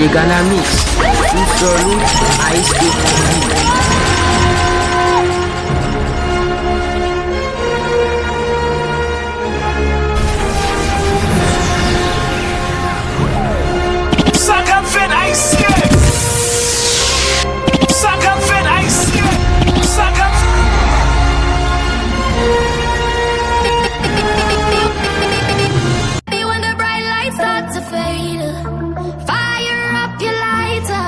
DJ Ghana Mix, sous-solo, Ice Coffee.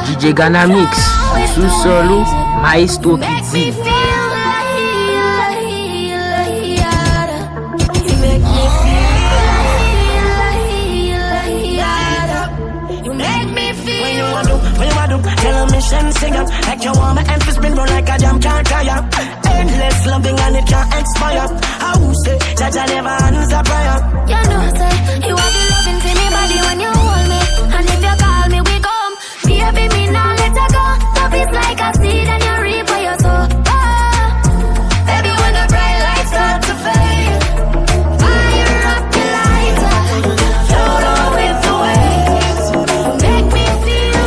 DJ Ghana Mix, sous-solo, Maestro Kidzi. Sing up like you want my emphasis spin run like a jam can't tire. Endless loving and it can't expire. I will say that I never answer prayer. You know say you have the loving for me body when you hold me, and if you call me we come. Baby me now let her go. Love is like a seed and you reap what you sow. Baby when the bright lights start to fade, fire up the lighter, float on with the waves, make me feel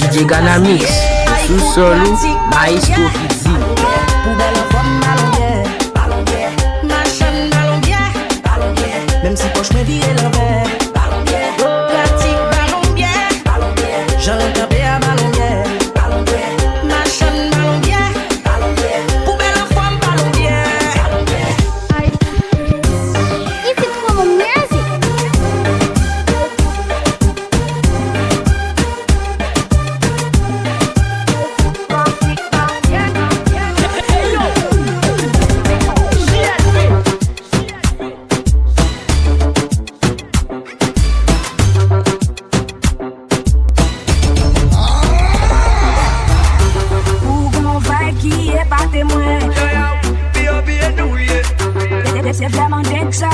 DJ Ghana Mix, sous-solo, Maestro Kidzi. Même si poche me vire l'envers, pratique ballon bière, j'en tapé à ballon bière, ma chaîne ballon bière, poubelle en forme ballon bière. Is it from music? C'est vraiment dingue ça.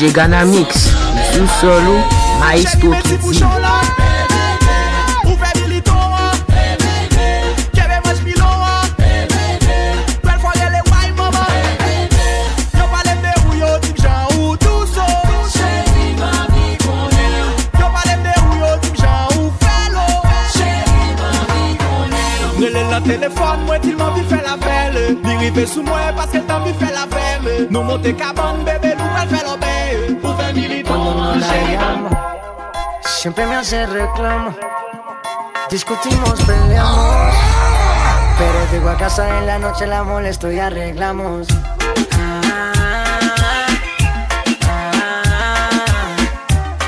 DJ Ghana Mix, sous-solo, Maestro Kidzi. Téléphone, moi, il m'a vu faire la belle. Ni rive sous moi parce que t'as vu faire la belle. Nous monter cabane, bébé, nous va faire l'obé. Pour faire militant. Cuando no la llamo, siempre me hace reclamo. Discutimos, peleamos, pero llego a casa en la noche, la molesto y arreglamos.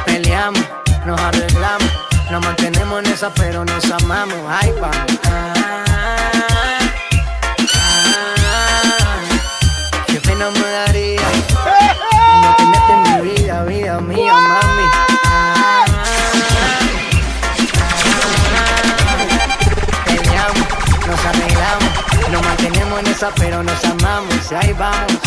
Peleamos, nos arreglamos, nos mantenemos en esa, pero nos amamos. Ahí vamos. Qué pena me daría no tenerte en mi vida, vida mía, mami. Peleamos, nos arreglamos, nos mantenemos en esa, pero nos amamos. Ahí vamos.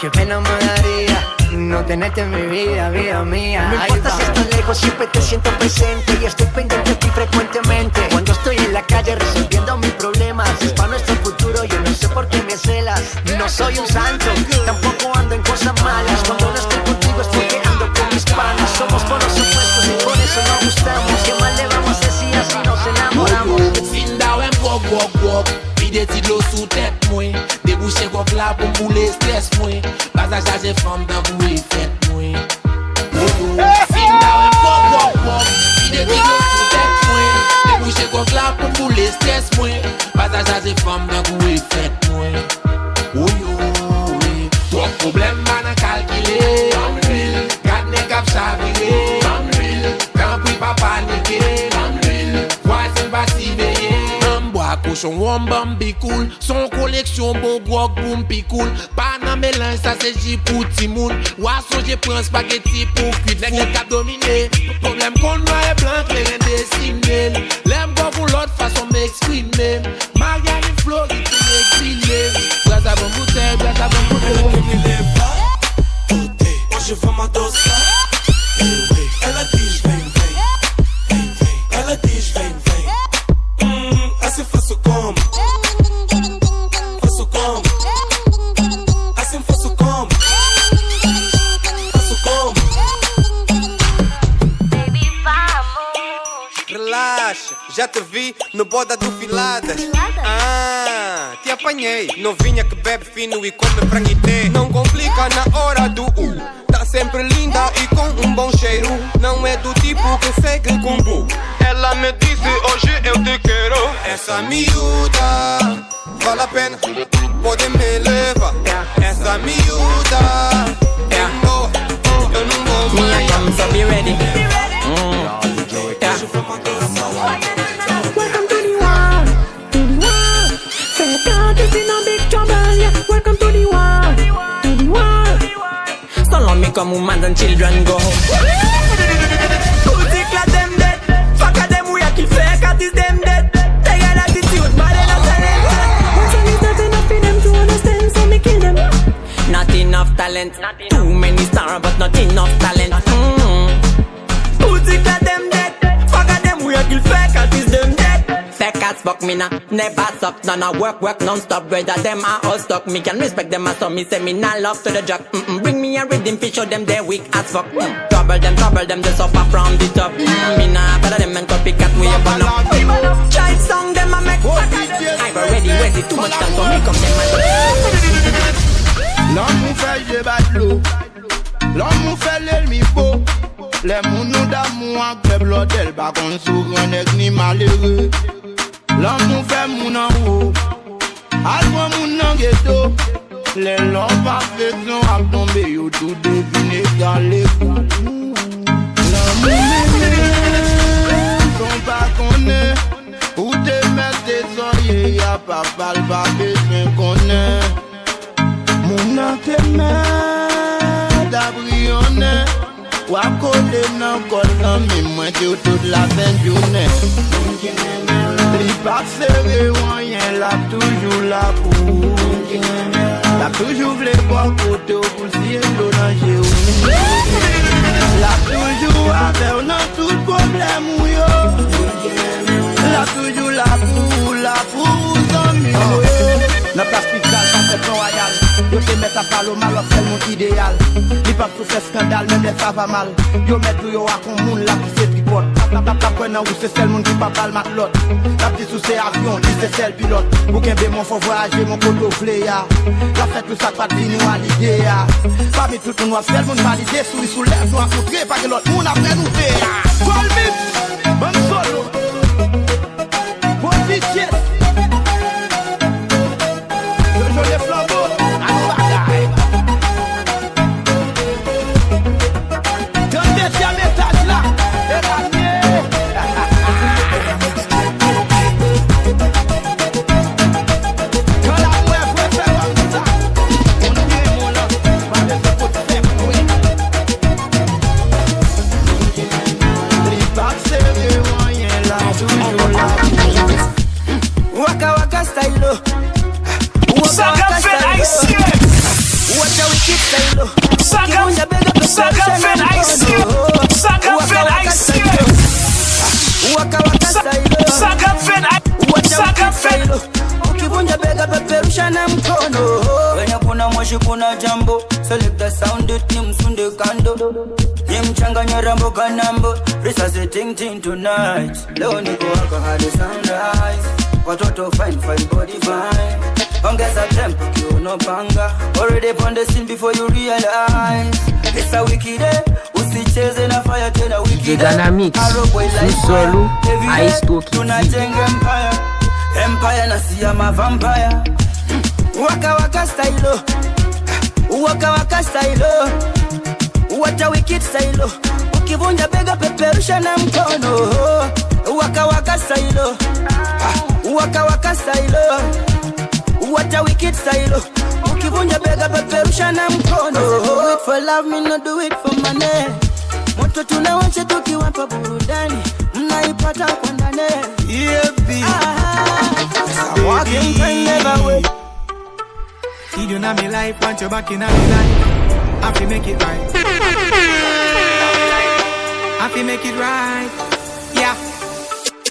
Qué pena me daría no tenerte en mi vida, vida mía. No importa si estás lejos, siempre te siento presente y estoy pendiente de ti frecuentemente. Cuando estoy en la calle resolviendo mis problemas, es para nuestro futuro, yo no sé por qué me celas. No soy un santo, tampoco ando en cosas malas. Cuando no estoy contigo es porque ando con mis panas. Somos polos opuestos y por eso nos gustamos. ¿Qué más le vamos a decir así nos enamoramos? Sinda wem wok vide ti de l'eau sous tête moi. Débouché wok la pour bouler stress moi. Pas à j'ai femme dans bouée fête moi. Sinda wem wok vide ti de l'eau sous tête moi. Débouché wok la pour bouler stress moi. Pas à j'ai femme dans bouée fête moi. Oui. Trop problème man calculé. Garde ne cap chaviré. Quand puis pas paniquer. Voisin va s'y veiller. Cochon wambam bi cool. Son collection beau grog boom pi cool. Pas nan mélange ça c'est J pour Timoun. Ouasson j'ai prends spaghetti pour cuite. Nèg les cap dominé. Problème qu'on noir et blanc les rien dessiné. L'aime go pour l'autre façon m'exprimer. Marianne Floride exilé. Bras avant bouteille, bras avant bouteille. Hoje vamos adoçar. Ela diz vem, vem. Ela diz vem, vem. Assim faço como? Faço como? Assim faço como? Faço como? Baby, vamos. Relaxa, já te vi no boda do Filadas. Te apanhei. Novinha que bebe fino e come franguité. Não complica na hora do Tá sempre linda e com um bom cheiro. Não é do tipo que segue com bu. Ela me disse hoje eu te quero. Essa miúda vale a pena, pode me levar. Essa miúda é boa, eu não vou mais. Me I come so be ready. Welcome to the world, to the world. Say God is in a big trouble, yeah. Welcome to the world, to the world. So long me come women and children go home. Music like them dead. Fuck a them we a kill fake artists them dead. They got attitude, but they not talent. One song is not enough for them to understand, so me kill them. Not enough talent. Too many stars but not enough talent. Music like them dead. Fuck a them we a kill fake artists them dead. Fake as fuck me nah, never stop. None a work non-stop. Whether them are all stuck, me can respect them as so me say me not love to the jock. Bring me a rhythm fi show them they weak as fuck. Trouble them they suffer from the top. Me nah better them and copycat we a burn up. Child song them a make. I've already wasted too much time so me come them and L'homme fait je bat l'eau. L'homme fait l'ennemi beau. Les mounou d'amour en club l'hôtel. Par contre sous grand nègre ni malheureux. L'homme fait moun en haut. Alpon moun en ghetto. Les l'homme affection a tombé. Yo tout devine dans les coups. L'homme sont pas connaît. Où te mettre tes oreilles. Y'a pas pal pas besoin connaît. Mon an te met d'abrionner. Wap kote nan kol nan mi mwen ki ou tout la fin jounen. Li pa sere wanyen la toujou la pou. La toujou vle kwa kote ou pou siye lo nan je ou. La toujou ave ou nan tout problem ou yo. La toujou la pou zan mi yo. Nan plas piskal pa se plan royal. Yo te met a palo mal of sel mon idéal. Li pa tout se skandal, même les ça va mal. Yo met tout yo akon moun la ki se tripot. La kwen nan ou se sel moun ki pa pal mat lot. La pti sou se avyon, li se sel pilot. Ou ken be mon fò voyager, mon koto vle ya. La fête tout ça pat vini ou alide ya. Pa mi tout moun wap sel moun valide. Sou lèv nou akoutre, pa ke lot moun apre nou ve ya. Kol mix, bon solo. Position. Yo les flambeaux, à nous bagaille. Dans le deuxième étage là, et la mienne. Quand la mouette faut faire comme ça, on est mon là, pas de ce côté faire oui. Les bacs c'est le moyen là, toujours là. Waka waka style. Sagafen haïtien. Sagafen haïtien. Sagafen haïtien. Sagafen. Ukivunja bega peperusha na mkono. Wenye kuna moshi kuna jambo. Select the sound it ni msunde kando. Ni mchanganya rambo kanambo. Risasi ting ting tonight. Leo niko waka hadi sunrise. Watoto fine body fine. Ongeza tempo kiuno panga. Already on the scene before you realize. It's a wicked day. Usicheze na fire tena wicked day. Jigana mix, Susolu, Ice Cookie. Tunajenga empire na siya ma vampire. Waka waka style. Waka waka style. What a wicked style. Ukivunja bega peperusha na mkono. Waka waka style. Waka waka style. What a wicked style. Ukivunja bega peperusha na mkono. Do it for love, me no do it for money. Moto tunawacha tukiwapa burudani. Mnaipata kwa ndani. Yeah, B. Walking time never wait. Feed you na me life, want you back in a me life. I fi make it right. I fi make it right. Yeah.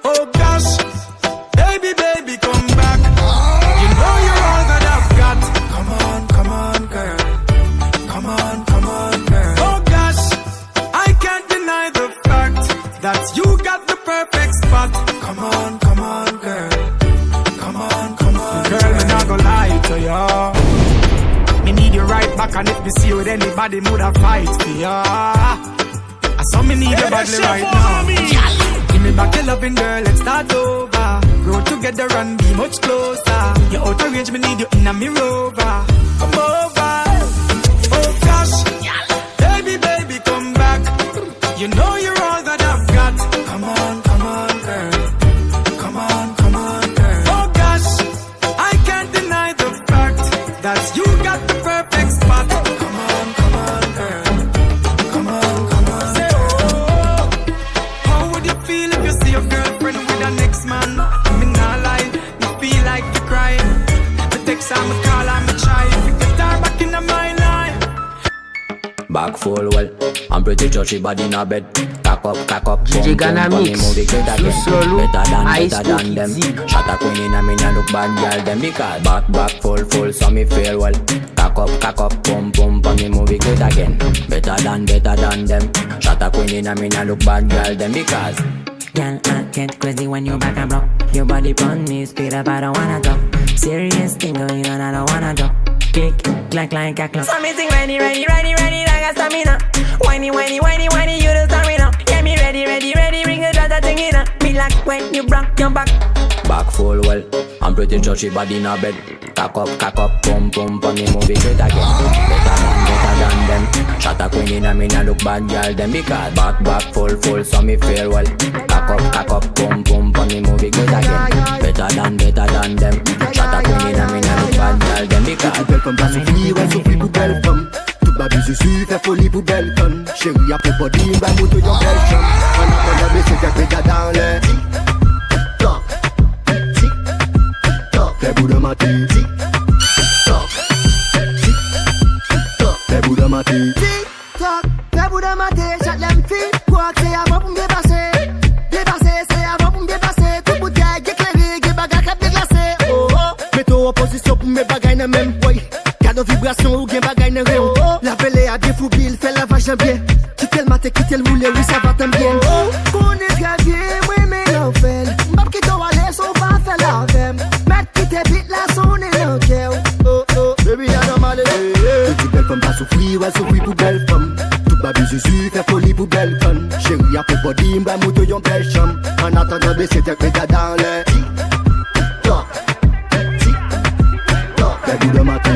Oh gosh, baby, come back. You know you're all that I've got. Come on, girl. Come on, girl. Oh gosh, I can't deny the fact that you got the perfect spot. Come on, girl. Come on. Girl, me not gonna lie to you. Me need you right back, and if me see you with anybody, woulda fight for ya. I saw me need you badly right now. Give me back your loving, girl, let's start over. Grow together and be much closer. You're out of range, me need you in a me rover. Come over. Oh gosh, baby, come back. You know you're all that I've got. Come on, girl. Come on, girl. Oh gosh, I can't deny the fact that you got the perfect spot. Come on, girl. Come on. Say, oh, how would you feel if you see your girlfriend with the next man? Me not lie, me feel like you cry. Me text her, me call her, me try. You get her back in my life. Back full well, I'm pretty sure she body in a bed. Cock up, Jigana mix, Susolu, Ice better than them. Cookie. Shot a queen in a me nah look bad girl them because back full, so me feel well. Cock up, pum for me movie good again. Better than them. Shot a queen in a me nah look bad girl them because. Girl, I get crazy when you back and block. Your body pon me, speed up, I don't wanna talk. Serious thing going on, I don't wanna talk. Click, clack like a clock. So me sing ready, like a stamina. Whiny, you the stamina. Get me ready, ring the data thing in. Be like when you broke your back. Back full well, I'm pretty sure she body in a bed. Cock up, pum for me movie good again. Better than them. Shot a queen in a me nah look bad girl them because back full, so me feel well. Cock up, pum for me movie good again. Better than them. Shot a queen in a me nah look bad girl them because. Toute belle femme, pas souffrir, ouais, souffrir pour belle femme. Toute baby busy suit, fait folie pour belle conne. Chérie, a pour body, bah moto yon belle chum. En attendant, mais c'est fait péga dans l'air. Tic-toc, tic-toc, fais bout de ma tête. Tic-toc, tic-toc, fais bout de ma tête. Tic-toc, fais bout de ma tête, j'attends l'aime fille. Quoi que c'est avant pour me dépasser. Dépasser, c'est avant pour me dépasser. Tout bouteille, éclairé, qui bagarre, crêpe déglacée. Oh oh, mets-toi en position pour mes bagailles ne même boy. Garde vibration ou bien bagaille ne rien. La belle à bien fou bill, fais lavage de bien. Quitte le maté, quitte le roulé, oui ça va t'en bien. Qu'on est gravier, oui mais l'enfer. M'bap qui t'en aller, son pas fait la vem. Mec qui t'ébite la sonne et l'enquête. Oh oh, baby y'a normal. Petite belle femme pas souffrir, ouais souffrir pour belle femme. Toute ma vie je suis fait folie pour belle conne. Chérie a pour body, m'ba moto yon belle chum. En attendant baisser tes pégas dans l'air. Tic-toc, tic-toc, fais bout de ma tête.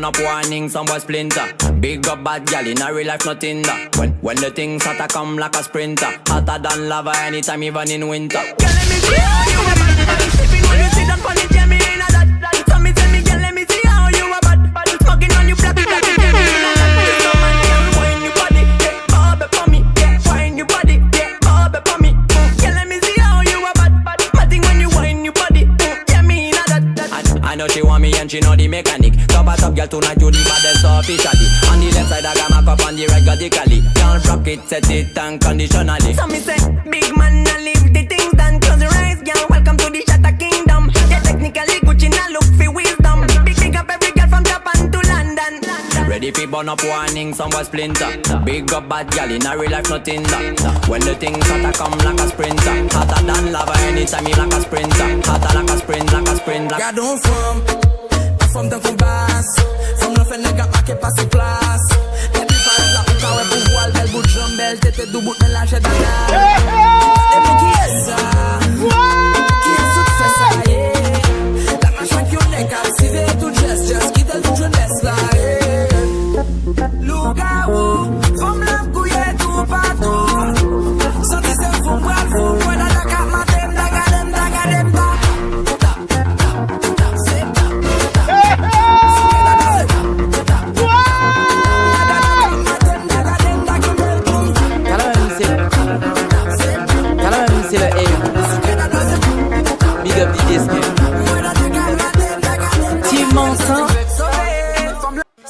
Up warning, some boy splinter. Big up bad gal in a real life, nothing that. When the things hotter come like a sprinter. Hotter than lava anytime, even in winter. Girl, let me see how you a bad. Sipping when you sit down on it, yeah, me in a that. So me tell me, girl, let me see how you a bad. Smoking on you, black, black, yeah, me in a that. So man, yeah, wine your body, yeah, bob it for me, yeah, wine your body, yeah, bob it for me. Girl, let me see how you a bad. Matting when you wine your body, yeah, me in a that. I know she want me and she know the mechanic. Top girl tonight you the baddest officially. On the left side I got my cup, on the right got the cali. Can't rock it, set it unconditionally. So me say, big man, I leave the things done. Close your eyes, girl, welcome to the Shatter Kingdom. Yeah, technically Gucci, now look for wisdom. Big up every girl from Japan to London. Ready for burn up warning, some boy splinter. Big up bad gal in a real life, nothing that. When the things hotter come like a sprinter. Hotter than lava anytime you like a sprinter. Hotter like a sprint, like a sprint. Like Gardons from temps qu'on basse. From le fait les gars qui passent place. Les pipes la ou quand ouais pour voir belle bout de jambe belle tête du bout de la jette à la. Et puis qui est ça? Qui a tout fait ça? Yeah. La machin qui on est captivé tout just quitte le jeunesse là. Loup-garou, femme la couille tout partout. Sentez ce fond bras le fond, moi dans la carte matin, dagadem, dagadem, dagadem.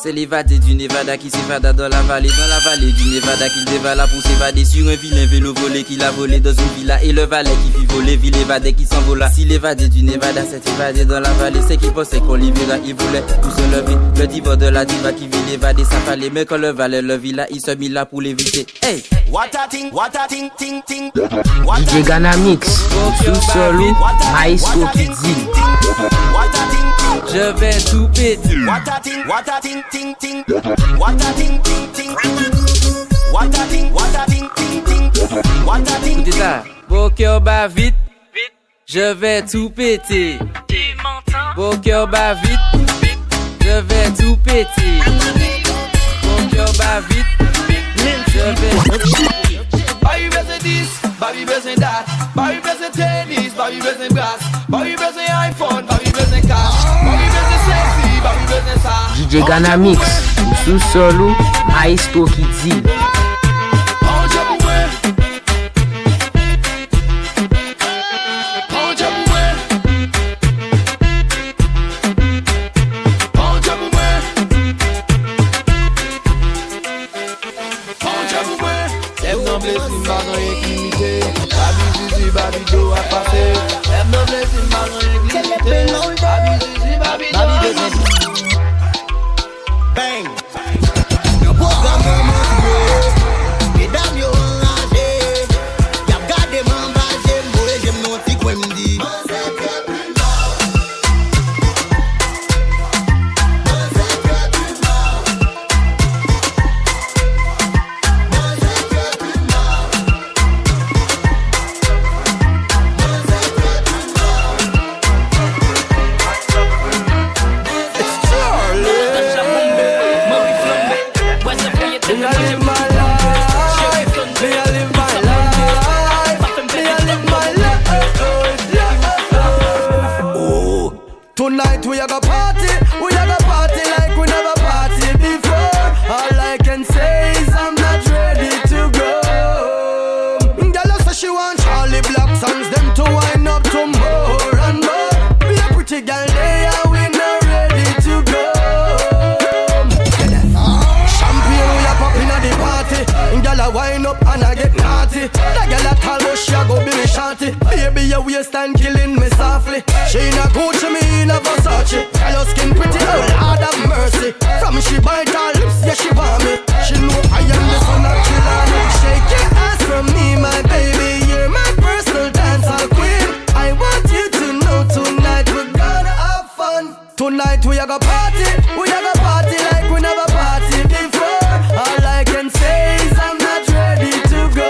C'est l'évadé du Nevada qui s'évada dans la vallée du Nevada qu'il dévala pour s'évader sur un vilain vélo volé qu'il a volé dans une villa et le valet qui fit voler, ville évadé qui s'envola. Si l'évadé du Nevada s'est évadé dans la vallée, c'est qu'il pensait qu'on l'y verra, il voulait tout se lever. Le diva de la diva qui vit l'évadé, ça fallait, mais quand le valet le villa, il se mit là pour l'éviter. Hey! What a ting, ting, ting. DJ Ghana Mix, sous-sol ou Ice Coffee Deal. Je vais tout péter. What a ting, ting, ting. What a ting, ting. What a ting, ting, ting. What a ting. Écoutez ça, vos cœurs bat vite, je vais tout péter. Vos cœurs bat vite, je vais tout péter. Vos cœurs bat vite, je vais. Baby, c'est 10, baby, Bobby besoin dat, Bobby besoin tennis, Bobby besoin brasse, Bobby besoin iPhone, Bobby besoin cash, Bobby besoin sexy, Bobby besoin ça. DJ Ghana Mix, ou sous solo, Maestro qui dit. Tonight we a go party like we never party before. All I can say is I'm not ready to go. Girl say she want Charlie Black songs, them to wind up to more and more. Be a pretty girl there, we not ready to go. Champagne we a pop in at the party. Girl a wind up and I get naughty. That girl a tall but she a go be me shanty. Baby your waistline killing me softly. She in a Gucci, me in a Versace. Girl your skin pretty, oh Lord have mercy. From she bite her lips, yeah she want me. She know I am the son of Chilani. Shake your ass from me, my baby. You're my personal dancehall queen. I want you to know tonight we're gonna have fun. Tonight we a go party like we never party before. All I can say is I'm not ready to go.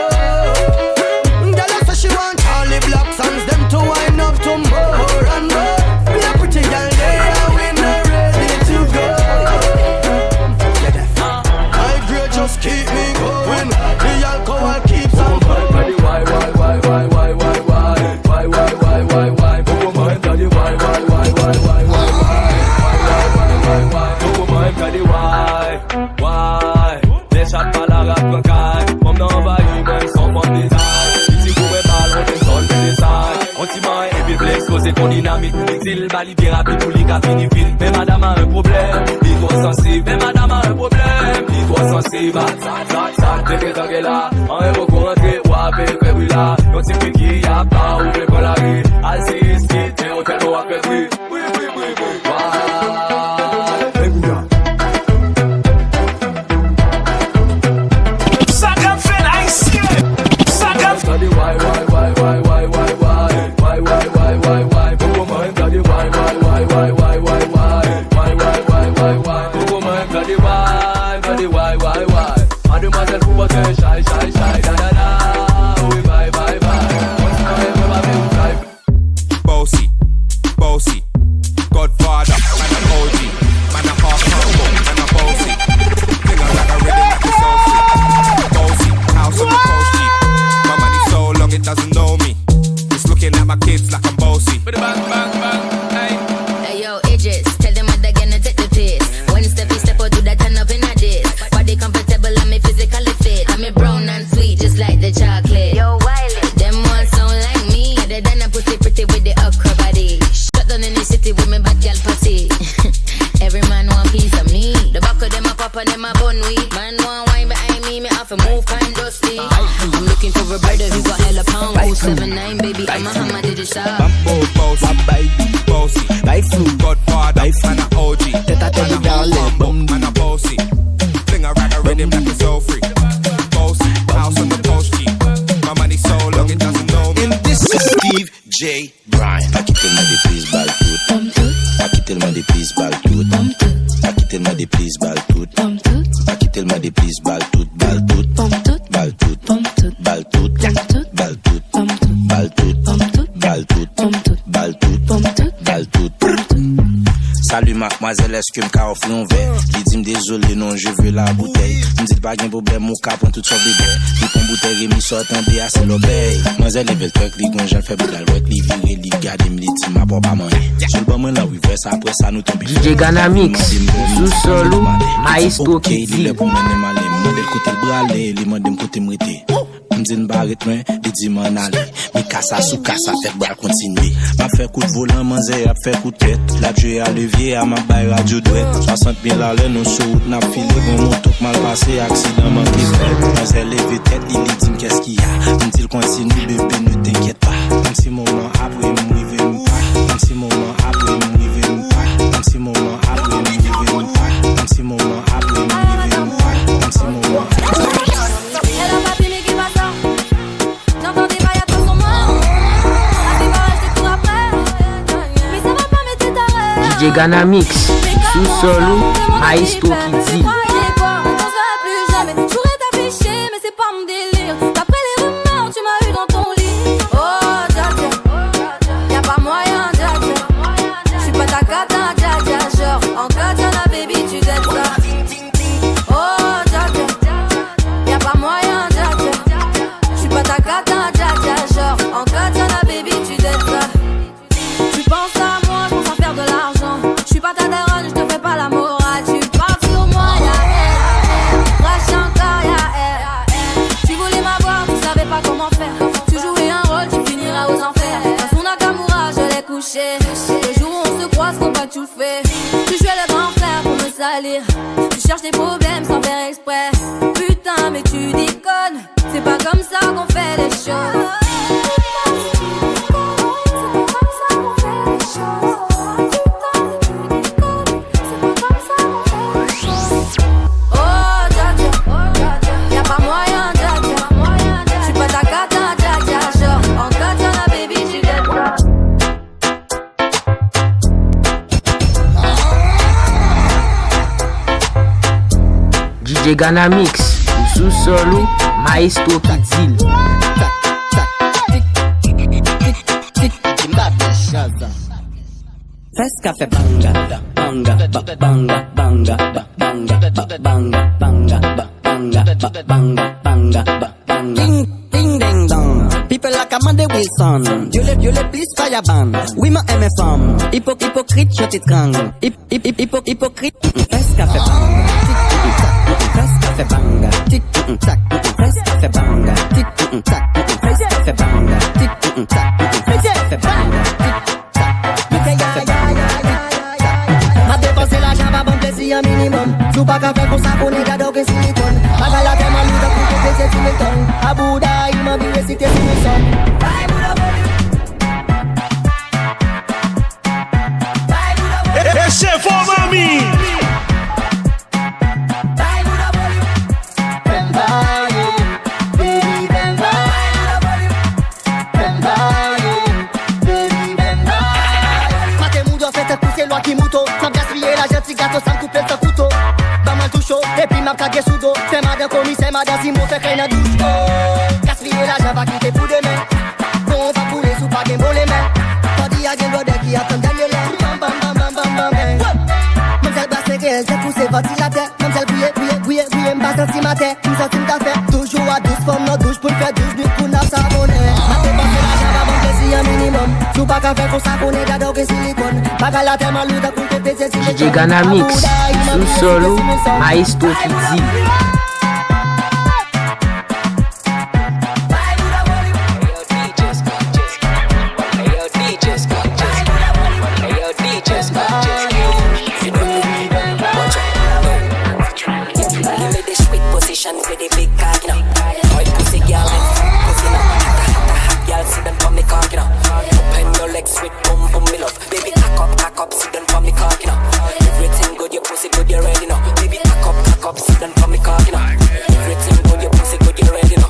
Girl say she want Charlie Black songs, them to wind up to more and more. Be a pretty girl there, we not ready to go. My grade just keep me going. The alcohol keeps on flowing. Why? Deixa de falar com cai, como não vai mais só com design. Si vous pouvez parler, on est sol de design. On t'y maille et puis flex, poser ton dynamique. L'exil, bali, bien rapide, pour les gars fini vite. Mais madame a un problème, l'ego sensible. Mais madame a un problème, l'ego sensible. Sac, t'es là. En héros qu'on rentre, ou avec le brûla. Yon t'y fait qui y a pas, ou fait pour la rue. Assis, qui t'es au tel, ou à faire oui. Oui. Mademoiselle pour votre shy, da. Oui, bye. Bossy, Godfather, man a OG, man a half humble, man a bossy. Finger like a rhythm like a soul free. Bossy, house on the coast G. My money so long it doesn't know me. It's looking at my kids like I'm bossy. Bang, hey yo, Idris, tell them what they're gonna take the piss. When step out, do that turn up in a diss. Body comfortable, I'm physically fit. I'm brown and sweet, just like the chocolate. Yo, Wiley, them all sound like me. Other than a pussy pretty with the okra body. Shut down in the city with me bad girl pussy. Every man want piece of me. The back of them a pop and them a bun weed. Man want wine behind me have to move kind dusty. I'm looking for a brother who got hella pound. 079 baby, I'm a hammer to the shop. Bossy, Godfather, man a OG, man a bossy. Finger like a rhythm like a soul free. Bossy, house on the coast G. My money so long it doesn't know me. And this is Steve J. Bryan. Paquitez-moi des prises balles toutes. Paquitez-moi des prises balles toutes. Paquitez-moi des prises balles toutes. Paquitez-moi des prises balles toutes. Balles toutes. Balles toutes. Balles toutes. Balles toutes. Balles toutes. Balles toutes. Balles toutes. Balles toutes. Salut ma Mademoiselle, est-ce que m'ka offre un verre? Li dit désolé, non, je veux la bouteille. M'dit pas qu'un problème, mon cap prend tout son bébé. Li pon bouteille, mi sort en bé, c'est l'obéi. Mademoiselle, level truck, li gon, j'en fais boudal, work, li vire, li garde, m'li dit, ma papa man. Sur le bon moment, là, reverse, après ça, nous tombe. DJ Ghana Mix, sous-solo, Maestro qui dit. Li pour mener malé, modèle côté le bras, li mandem côté m'rete. M'dine barrette, moi, li dit m'en aller. Mi kassa sous kassa, fait bral continuer. M'a fait coup de volant, manzé, a fait coup de tête. La joué à levier, à ma baille radio douette. 60 000 à l'heure, nous sur route, n'a filé. Bon, mon top mal passé, accident, manqué fait. Manzé, levé tête, il dit qu'est-ce qu'il y a. M'dile continue, bébé, ne t'inquiète pas. Même si moment après, m'rive m'pas. Même si moment après, m'rive m'pas. Même si moment après, m'rive m'pas. Même si moment après, m'rive m'pas. Même si moment après. Elle a pas pu mais qui va ça. J'entends des bails à tout son monde. La vie va rester tout après. Mais ça va pas mettre ta DJ Ghana Mix, sous-solo, Maestro qui dit. Plus jamais, j'aurais t'affiché, mais c'est pas mon délire. D'après les rumeurs, tu m'as eu dans ton lit. Oh, dja dja, y'a pas moyen, dja dja. J'suis pas ta cata, dja dja. Genre, en katana, baby, tu dettes ça. Oh, dja dja, y'a pas moyen, dja dja. J'suis pas ta cata, dja dja. Genre, en katana, baby, tu dettes ça. Tu penses à moi, j'pense à faire de l'argent. J'suis pas ta daronne, j'te fais pas la morale. Tu parles sur moi, y'a elle. Rage encore, y'a elle. Tu voulais m'avoir, tu savais pas comment faire. Tu jouais un rôle, tu finiras aux enfers. Dans son Nakamura, je l'ai couché. Le jour où on se croise, faut pas tout faire. Tu jouais le grand frère pour me salir. Tu cherches des problèmes sans faire exprès. Putain, mais tu déconnes. C'est pas comme ça qu'on fait les choses. DJ Ghana Mix, sous-solo, Maestro qui dit. Fes café banga, banga, banga, banga, banga, banga, banga, banga, banga, banga, banga. Ding, ding, ding, dong. People like Amanda Wilson. You le please fire ban. Oui, ma aime femme. Hypocrite, je t'étrangle. Hypocrite. Fes café banga. Fes café banga. Tic, tac. Fes café banga. Tic, tac. Fes café banga. Tic, tac. Fes café banga. Ma dépense l'argent va bon plaisir minimum. Sous pas qu'à faire pour ça qu'on est gado que silicone. Ma gala t'aime à l'ouda pour que t'es sur le ton. À Bouddha, il m'a vu réciter sur le son. Bye Bouddha Boli. Et c'est for mami. Bye Bouddha Boli. Bembaye, baby bembaye. Bembaye, baby bembaye. Ma te moudo fait pousser loin qui mouto. Sans gaspiller la gentille gâteau sans couper ce couteau. Pas mal tout chaud, et puis m'a cagé sous dos. C'est madame commissaire, madame Simon, fait qu'elle n'a douche. Oh, gaspiller l'argent va quitter pour demain. Bon, on va couler sous pas game les mains. Pas dit à game l'odeur qui attend dans le lait. Bam bam bam bam bam bam bam. Même celle basse réelle, j'ai poussé votre la terre. Même celle bouillée, m'pas senti ma terre. Nous sortons ta fait. Toujours à 12 femmes, nos douches pour faire 12 minutes pour nous s'abonner. Ma dépense l'argent va bon plaisir minimum. Sous pas qu'à faire pour ça qu'on est gado que silicone. Ma gala t'aime à l'ouda pour que t'es sur le ton. DJ Ghana Mix, sous-solo, Maestro qui dit. With the big cock, you know. Hot pussy girl, pussy, you know. Hot girl, sit down for me cock, you know. Open your legs with boom boom, me love. Baby, cock up, sit down for me cock, you know. Everything good, your pussy good, you ready, you know. Baby, cock up, sit down for me cock, you know. Everything good, your pussy good, you ready, you know.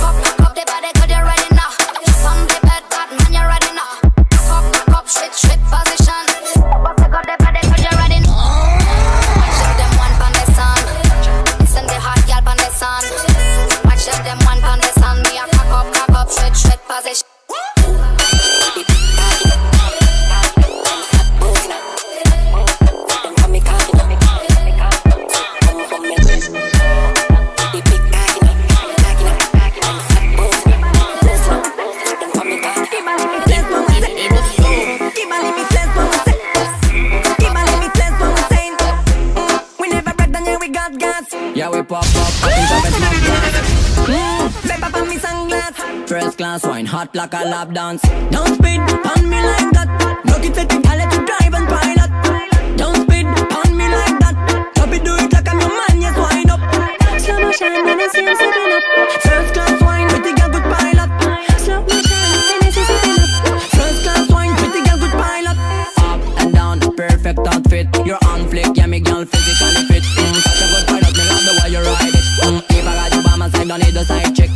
Cock up the body, good, you ready now. From the bed, that man, you ready now. Cock up, straight position. Cock up the body, good, you ready now. Watch out them one pan the sun. Listen the hot girl pan the sun. Watch out them one pan the sun. Me a cock up, straight position. fi pop up. I think of it smoke glass. Pepper on me sunglass. First class wine, hot like a lap dance. Don't speed on me like that. Look it at the gal let you drive and pilot. Don't speed on me like that. Don't be do it like I'm your man, yes wind up. Slow motion when I see him stepping up. First class wine with the girl good pilot. Slow motion when I see him stepping up. First class wine with the girl good pilot. Up and down, perfect outfit. You're on flick, yeah me girl physically fit. Such a good pilot, me love the way you ride it. If I got you by my side, don't need a side check.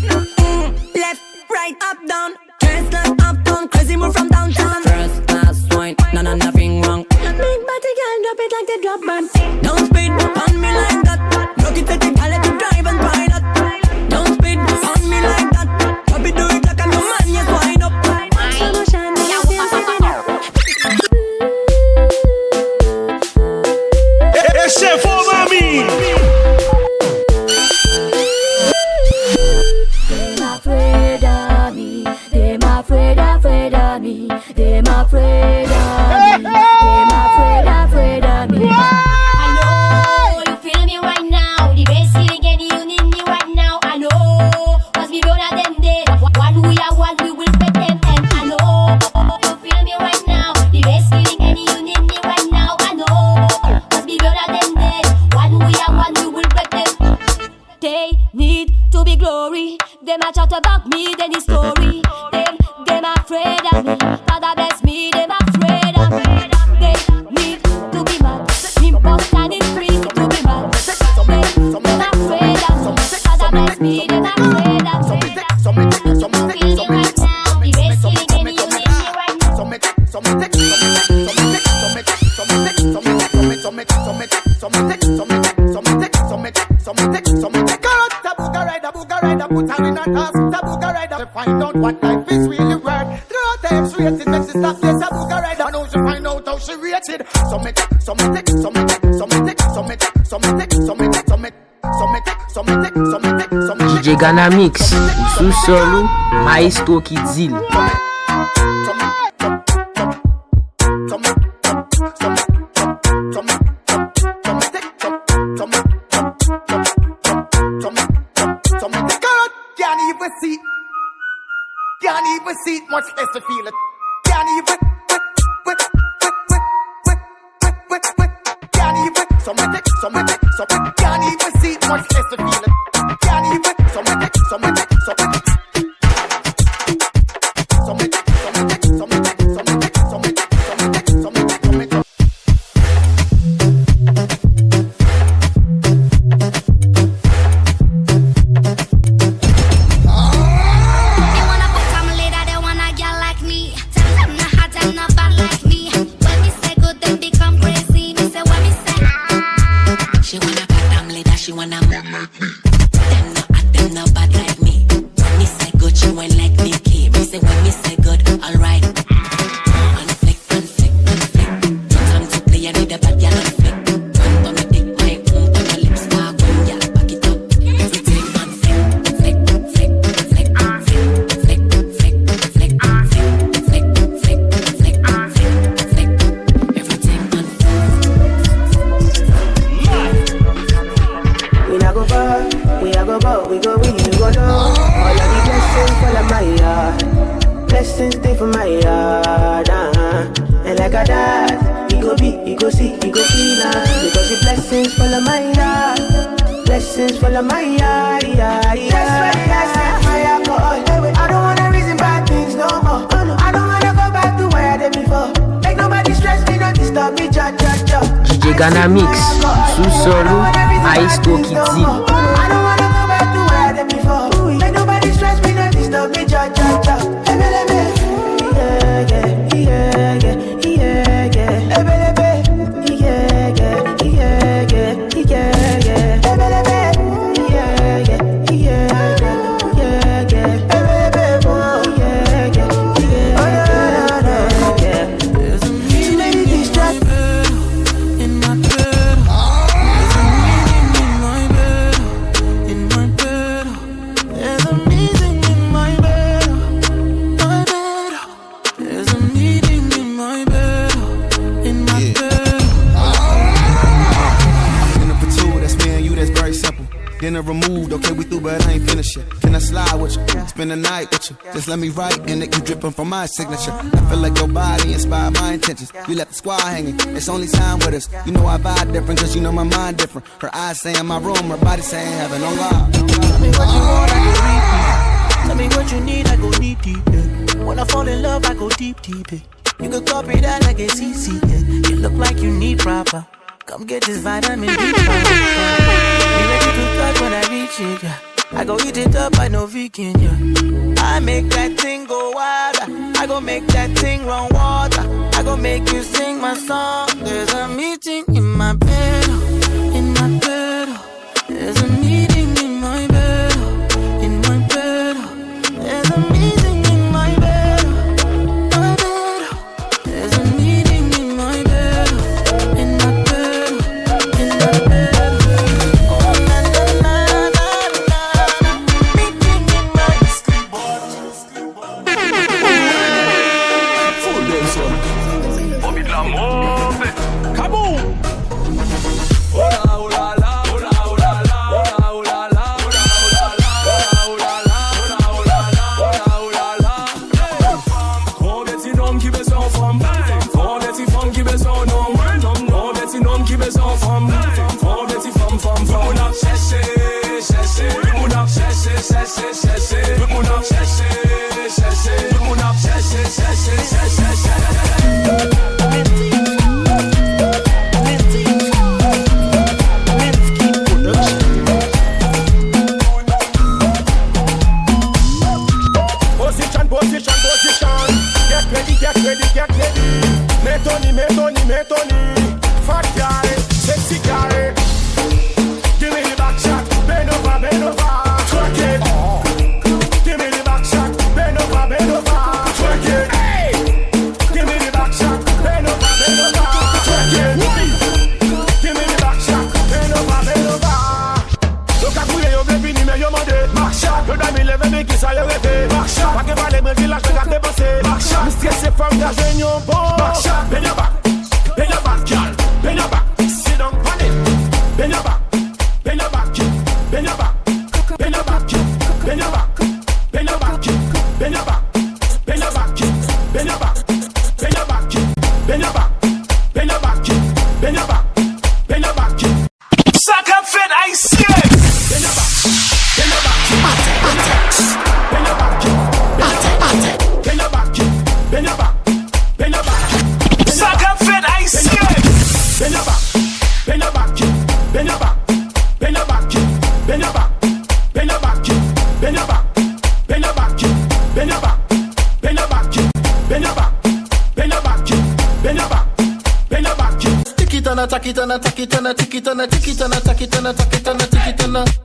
Left, right, up, down. Dress like up, down, crazy move from downtown. First class wine, nothing wrong. Big body girl, drop it like the drop band. Don't speed on me like that. Look it at the gal let you drive and pilot. Don't speed on me like that. Drop it, do it like I'm your man, yes wind up. Slow motion, when I see him stepping up. Esse é for mim. Them afraid of me. Them afraid of me. Them afraid of me. Them afraid of me. I know you feel me right now. The best feeling and you need me right now. I know, cause we don't have them dead. One we are one, we will make them end. I know you feel me right now. The best feeling and you need me right now. I know, cause we don't have them dead. One we are one, we will break them. They need to be glory. Them a chat about me, then the story. Them afraid of me. Father bless me, them afraid of me. They need to be mad. Me must and it free to be mad. Them afraid of me. Father bless me, them afraid of me. Feeling right now, the best feeling any you need me right now. Put her in a task, Tabuga rider to find out what life is really worth. Throughout time she rated, makes it stop, yes, Tabuga rider. And now she find out how she rated. DJ Ghana Mix, sous solo, Maestro qui dit. Can't even see it, much less to feel it. Can't even, can't even, can't even see it, much less to feel it. Can't even, DJ Ghana Mix, sous solo, Maestro qui dit. dinner removed. Okay, we through, but I ain't finished yet. Can I slide with you? Spend the night with you. Just let me write in it. You dripping from my signature. I feel like your body inspired my intentions. We left the squad hanging. It's only time with us. You know I vibe different, cause you know my mind different. Her eyes saying my room, her body saying heaven. Oh God. Tell me what you want, I go repeat. Tell me what you need, I go deep, deep. Yeah. When I fall in love, I go deep, deep. Yeah. You can copy that like it's easy. Yeah. You look like you need proper. Come get this vitamin D. Be ready to touch when I reach it. Yeah. I go eat it up, I know vegan. Yeah. I make that thing go wild. I go make that thing run water. I go make you sing my song. There's a meeting in my bed, in my bed. There's a meeting in my bed, in my bed. There's a meeting in my bed, my bed. There's a meeting in my bed, in my bed, in my bed. Oh na na na na na, meeting in my sleep. Full day, son. Bobby Lamove. Kaboom. Hola, hola.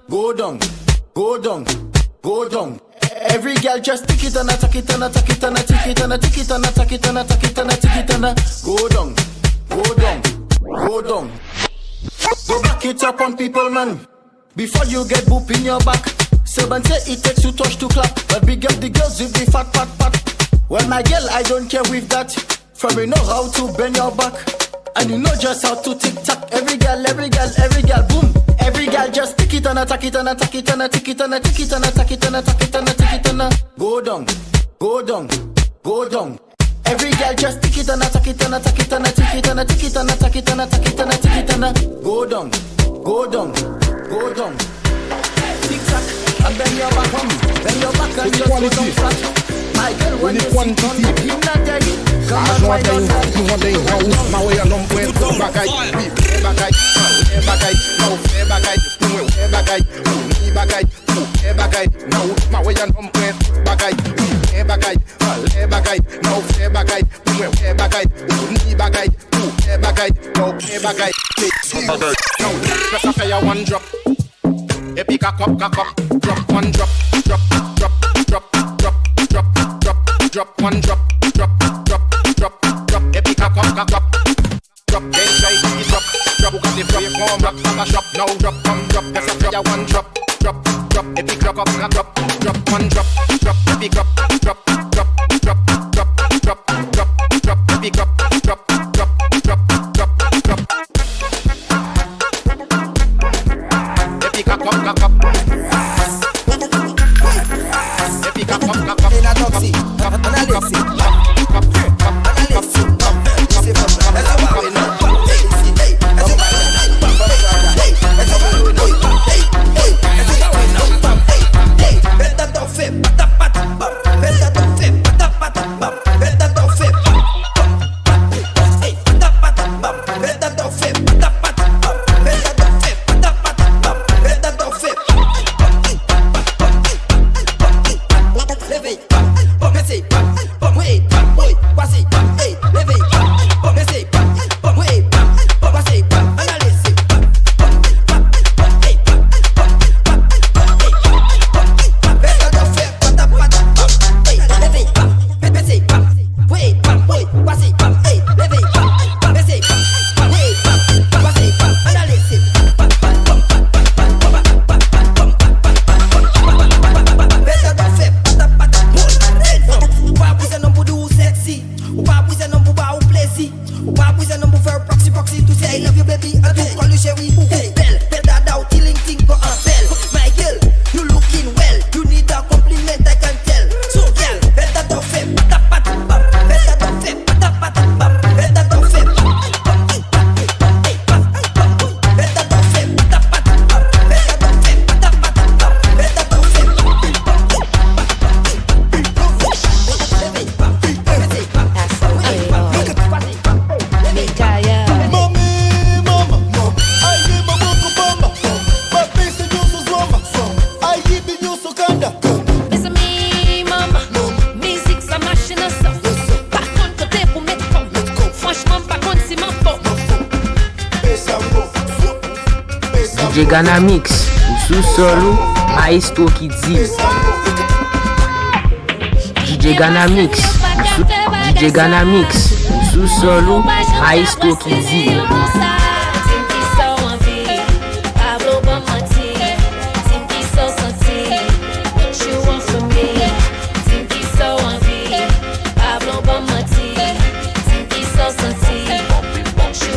Go down, go down, go down. Every girl just tick it and attack it and attack it and attack it and attack it and attack it and attack it and attack it and go down, go down, go down. Go back it up on people, man. Before you get boop in your back. Seven say it takes 2 touch to clap. But big up the girls with the fat pat pat. Well, my girl, I don't care with that. From you know how to bend your back. And you know just how to tick tock. Every girl, boom. Every girl just tick it and attack it and attack it and attack it and attack it and attack it and attack it and attack it and go down, go down, go down. Every girl just tick it and attack it and attack it and attack it and attack it and attack it and attack it and attack it and go down, go down, go down. Tick tock and bend your back, bend your back and just go down flat. My girl, when you sit on the gymnastic, come on, why don't you? My way along with bagay, bagay, bagay, no bagay, bagay, bagay, bagay, no. My way along with bagay, bagay, bagay, no bagay, bagay, bagay, bagay, no bagay. No, let's say one drop. Epic cock up, drop one drop, drop, drop, drop, drop, drop, drop, drop one drop, drop, drop, drop, drop. Epic cock up, drop. Then try to drop, drop. Who got the free form? Rock, rock, shop. Now drop, drop. Let's say one drop, drop, drop. Epic cock up, drop, drop one drop, drop. Epic drop, drop, drop, drop, drop, drop, drop, drop. Epic drop, drop, drop, drop, drop, drop. Epic cock up. DJ Ghana Mix, ou sous solo, Maestro qui dit. DJ Ghana Mix, DJ Ghana Mix, ou sous solo, Maestro qui dit.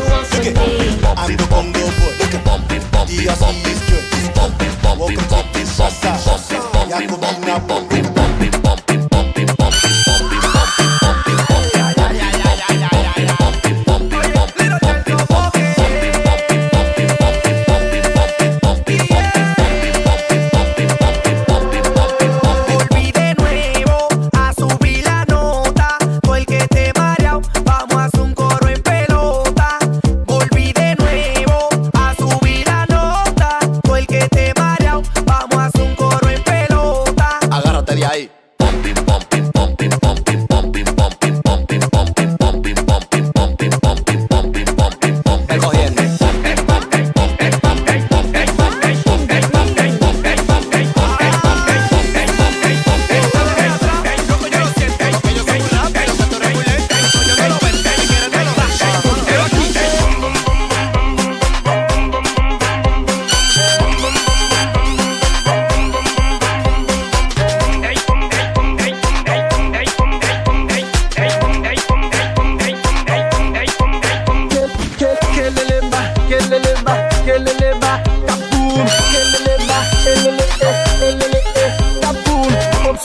I'm the bongo boy. DRC is good. Welcome to this Sasa. Yakubina bumping.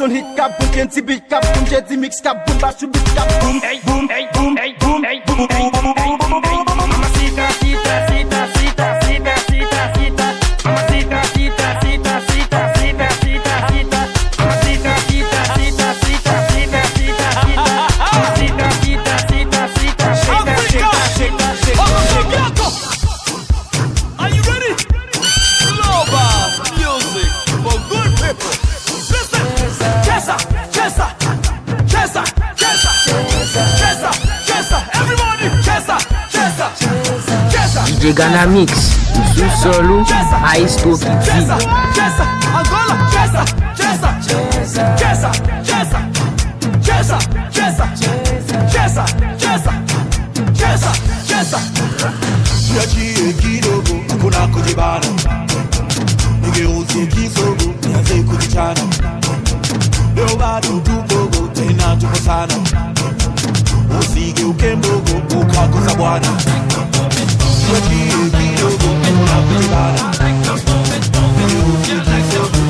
Hit cap boom, kenty beat cap boom, jetty mix cap boom, bash beat cap boom, boom, boom, boom, boom, boom. Mamacita, cita, cita, cita, cita, cita, cita. Mamacita, cita, cita, cita, cita, cita, cita. Mamacita, cita, cita, cita, cita, cita, cita. Mamacita, cita, cita, cita, shake, shake. Are you ready? Global music for good people. Chesa, chesa, chesa, chesa, chesa, chesa, everybody, chesa, chesa, chesa. DJ Ghana Mix, ou sous solo, Maestro qui dit. Chesa, Angola, chesa, chesa, chesa, chesa, chesa, chesa, chesa, chesa, chesa, chesa. Yachi kidogo, kuna kujibana. Nigeuzi kisogo, nianze kujichana. Leo bado tupogo, tena tupo sana. Usigeuke mbogo, ukakosa bwana. Yachi kidogo, kuna kujibana. Nigeuzi kisogo,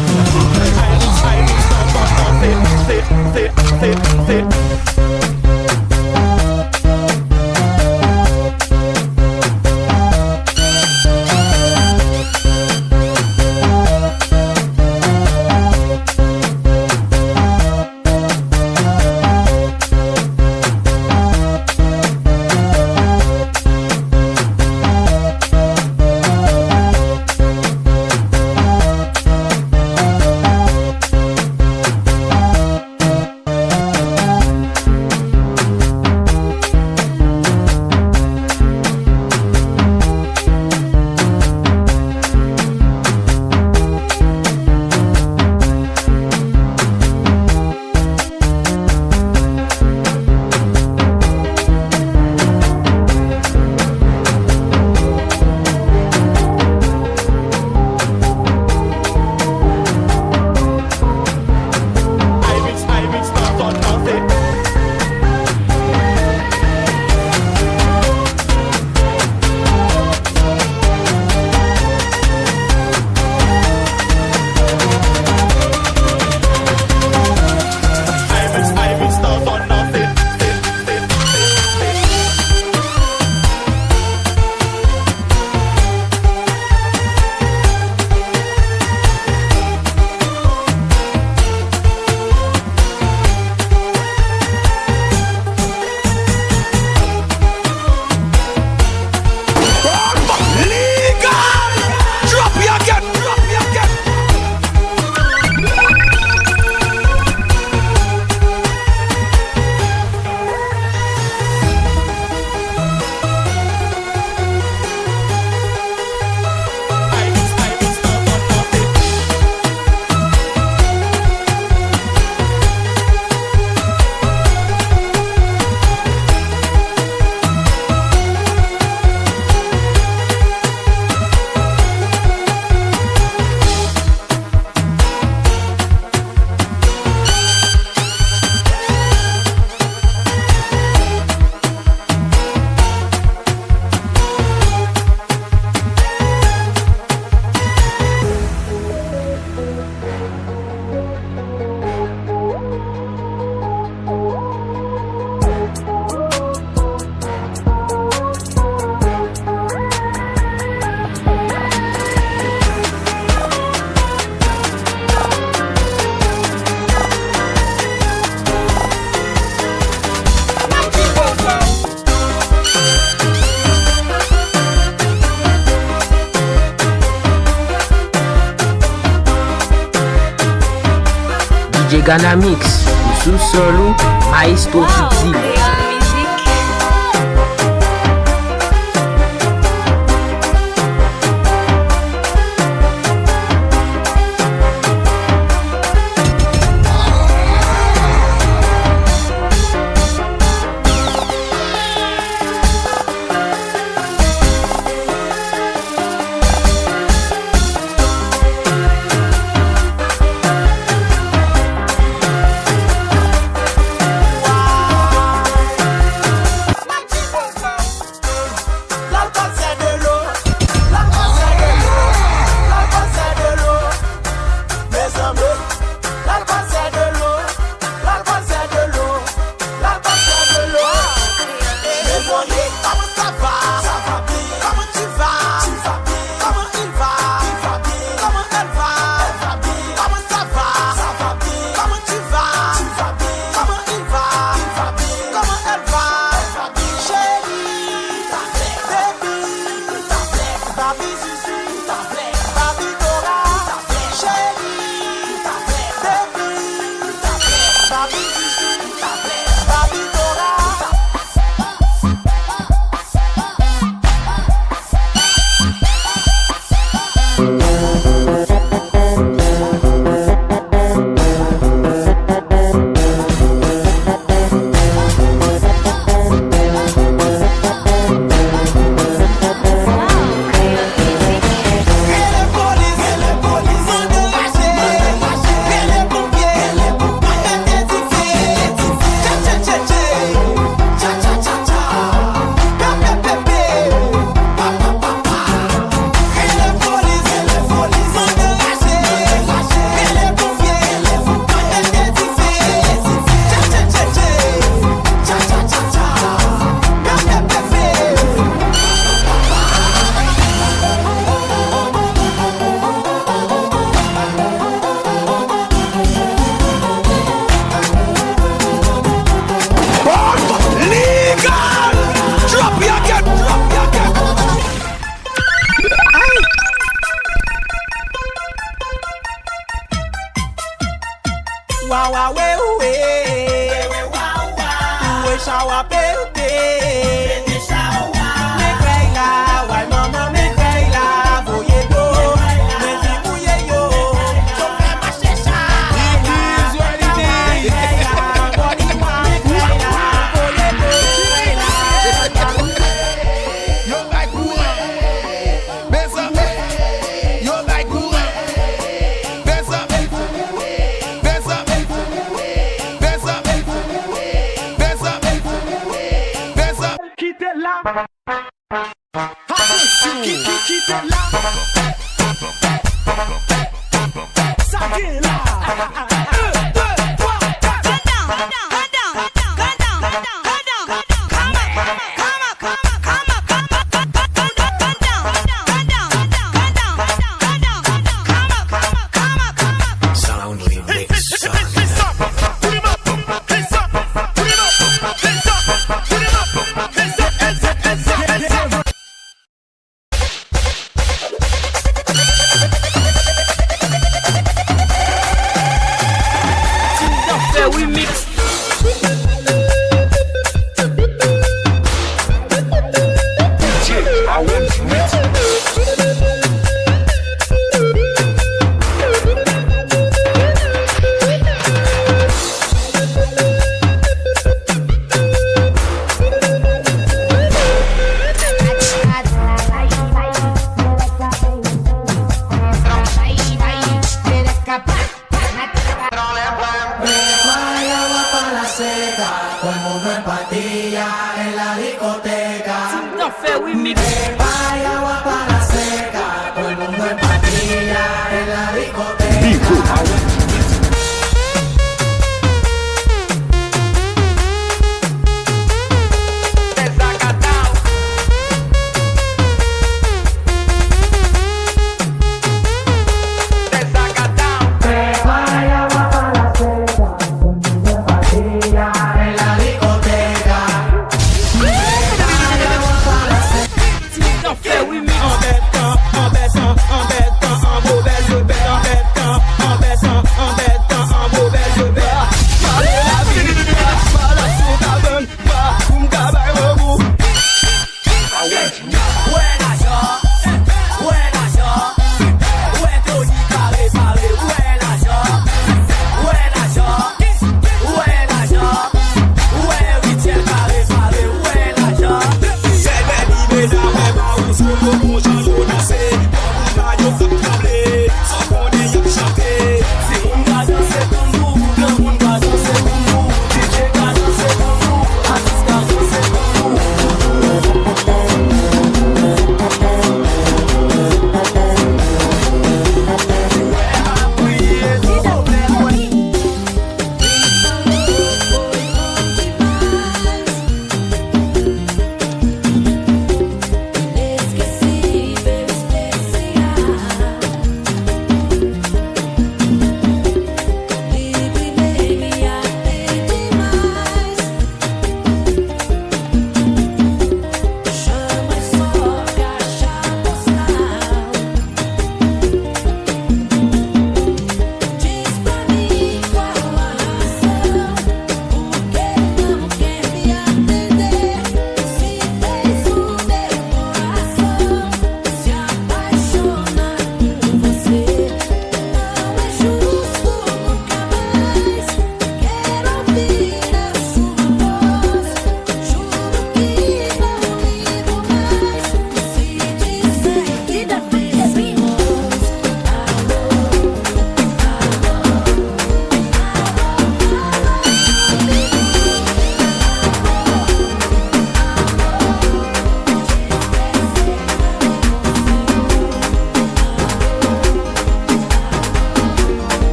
DJ Ghana Mix, sous solo, Maestro Kidzi.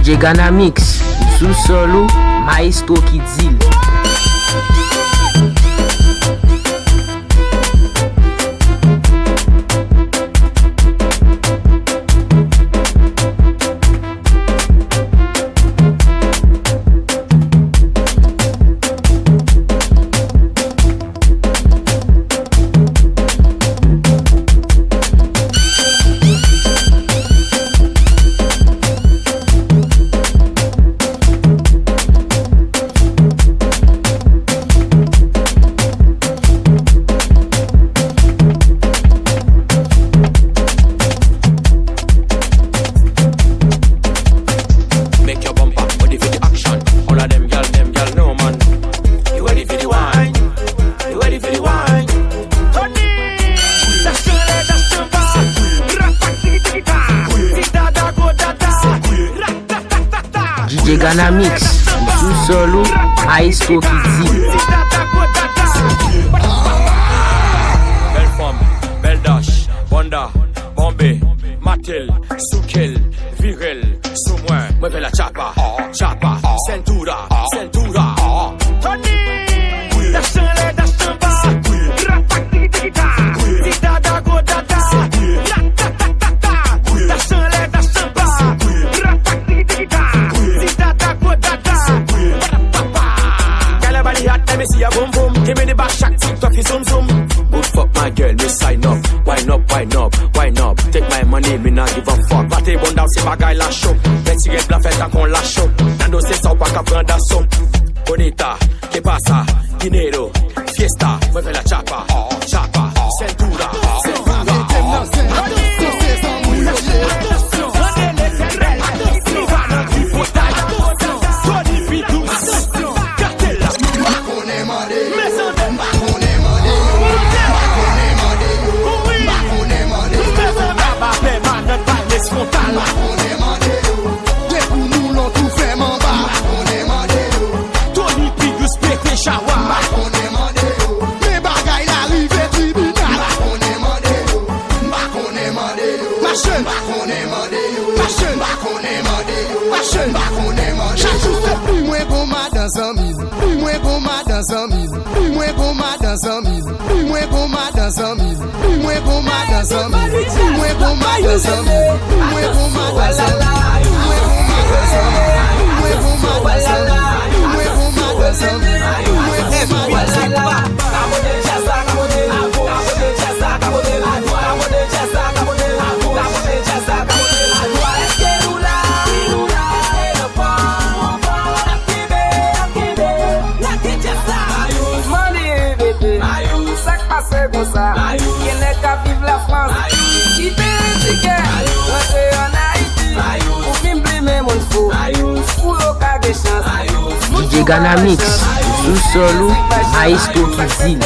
DJ Ghana Mix, sous solo, Maestro Kidzil. Ghana Mix, sous solo, Maestro Kidzil. Belle femme, belle dash, Wanda, Bombay, Matil, Soukil, Viril, Soumouin, moi fais la chapa, chapa, Centura, Centura. Tony, dash-le, dash-le-ba, rapak-tiki-tiki-ta, tita-da-go-da-da, rat-ta-ta-ta-ta, dash-le, dash-le-ba, rapak-tiki-tiki-ta. Let me see a boom boom. Give me the back shot, TikTok is zoom zoom. Good fuck my girl, me sign up. Wine up, wine up, wine up. Take my money, me not give a fuck. Party bon down, c'est bagaille la chaud. Let's get la fête qu'on la chaud. Nando c'est ça ou pas qu'à prendre assaut. Bonita, que pasa? Dinero, fiesta. Mueve la chapa, chapa, cintura, cintura. DJ Ghana Mix, sous solo, Maestro Kidzil.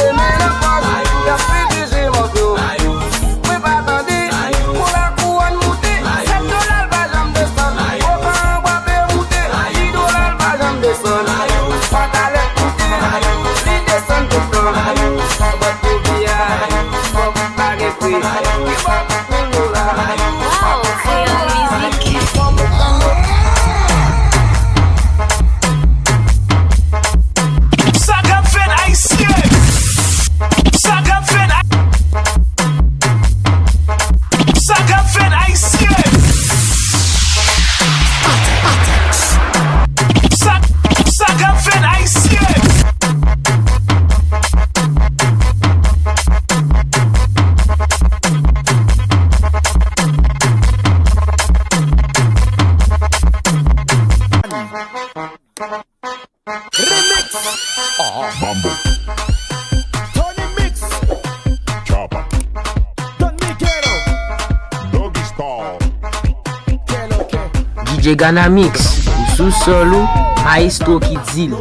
DJ Ghana Mix, sous solo, Maestro Kidzil.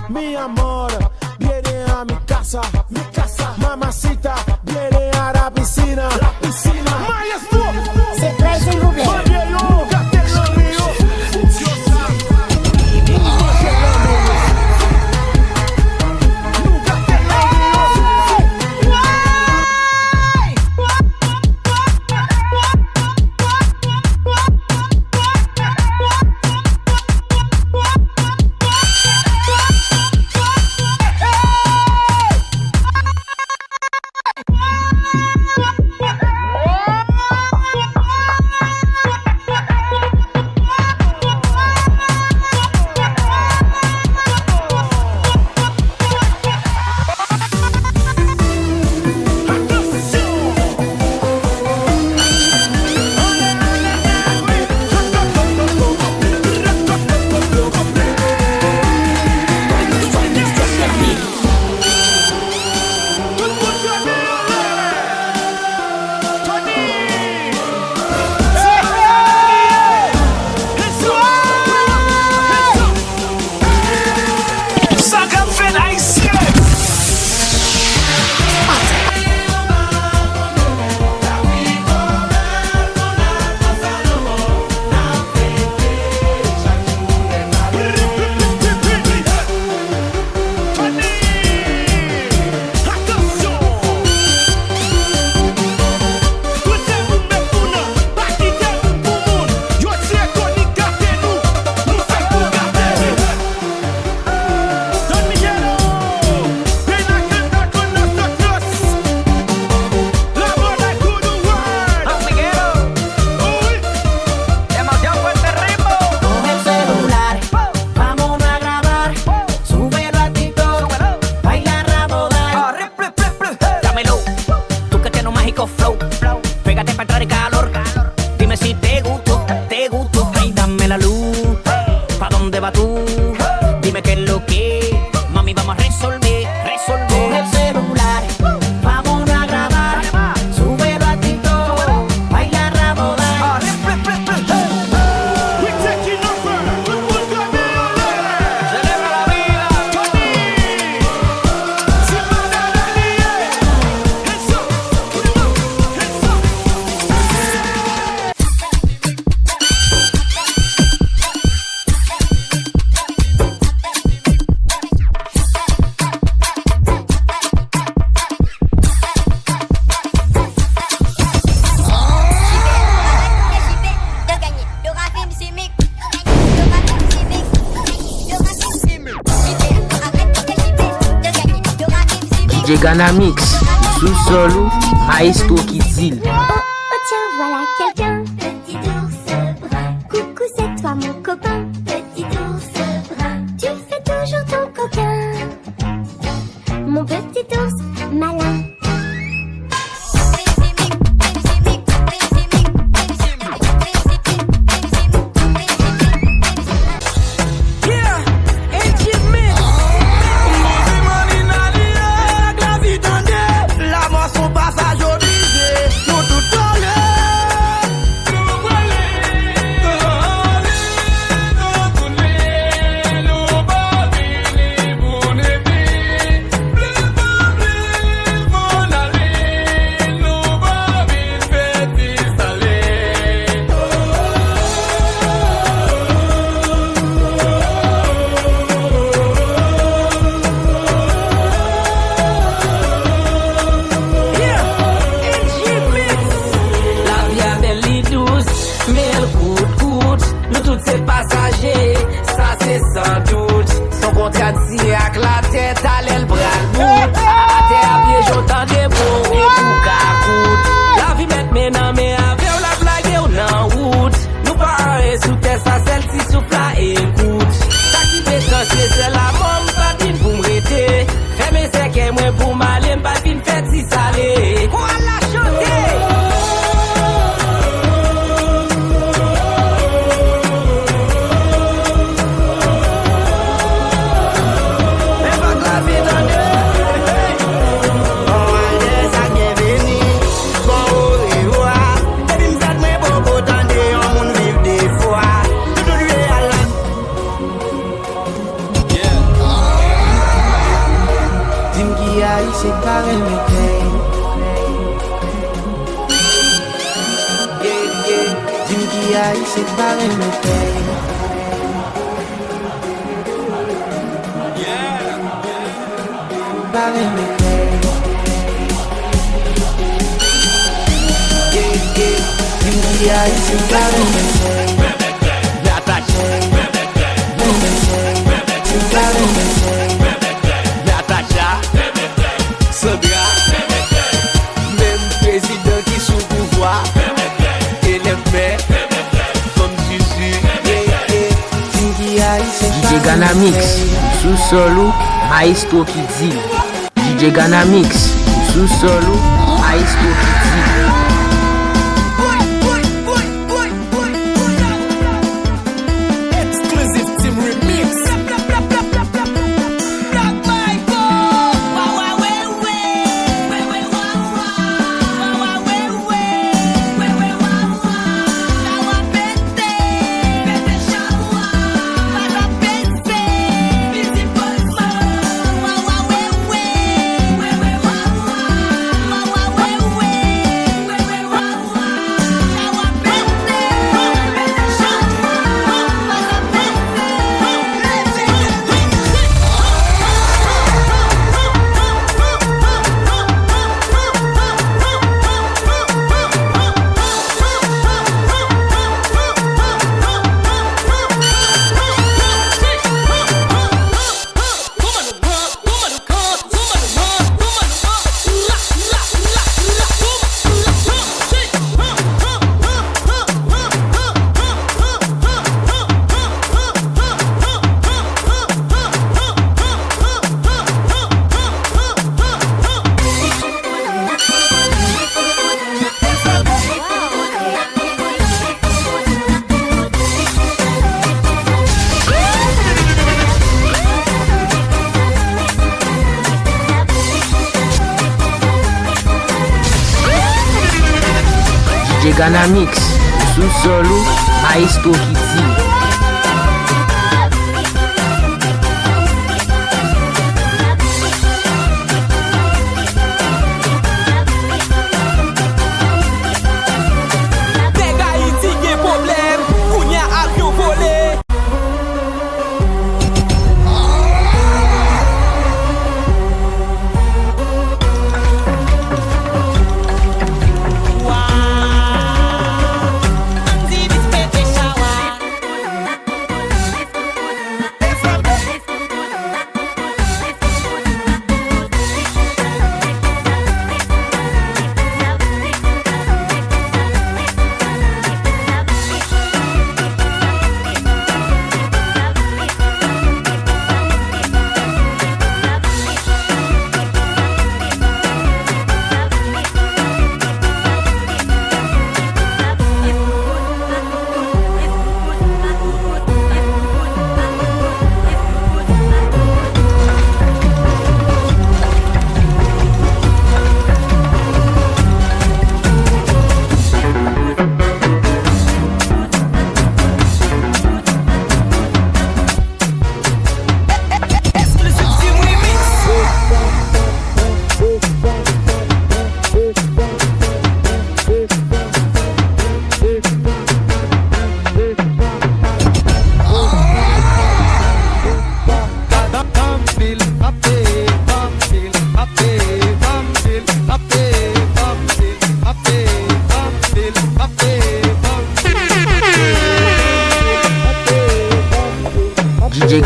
Mi amor, viene a mi casa, mamacita, viene a la piscina, Maestro, c'est Crazy Ruben. DJ Ghana Mix, sous solo, Maestro qui dit. Oh tiens, voilà quelqu'un, petit ours brun. Coucou, c'est toi mon copain, petit ours brun. Tu fais toujours ton coquin, mon petit ours malin. DJ Ghana Mix, sous solo, Maestro qui dit. DJ Ghana Mix, sous solo, Maestro qui dit. Exclusive team remix. DJ Ghana Mix, sous solo, Maestro qui dit.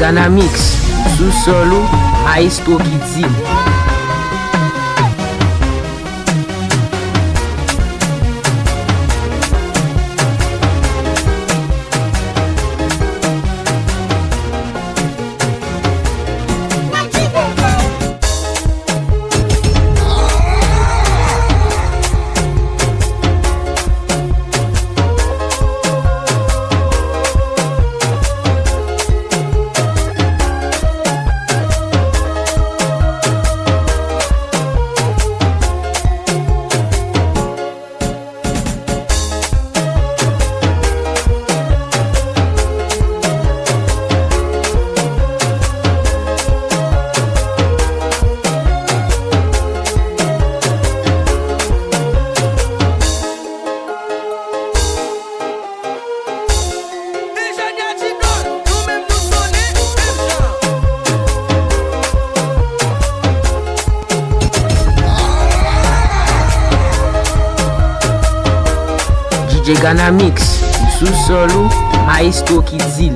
Gana Mix, sous solo, Maestro qui dit. DJ Gana Mix, sous solo, Maestro qui dit.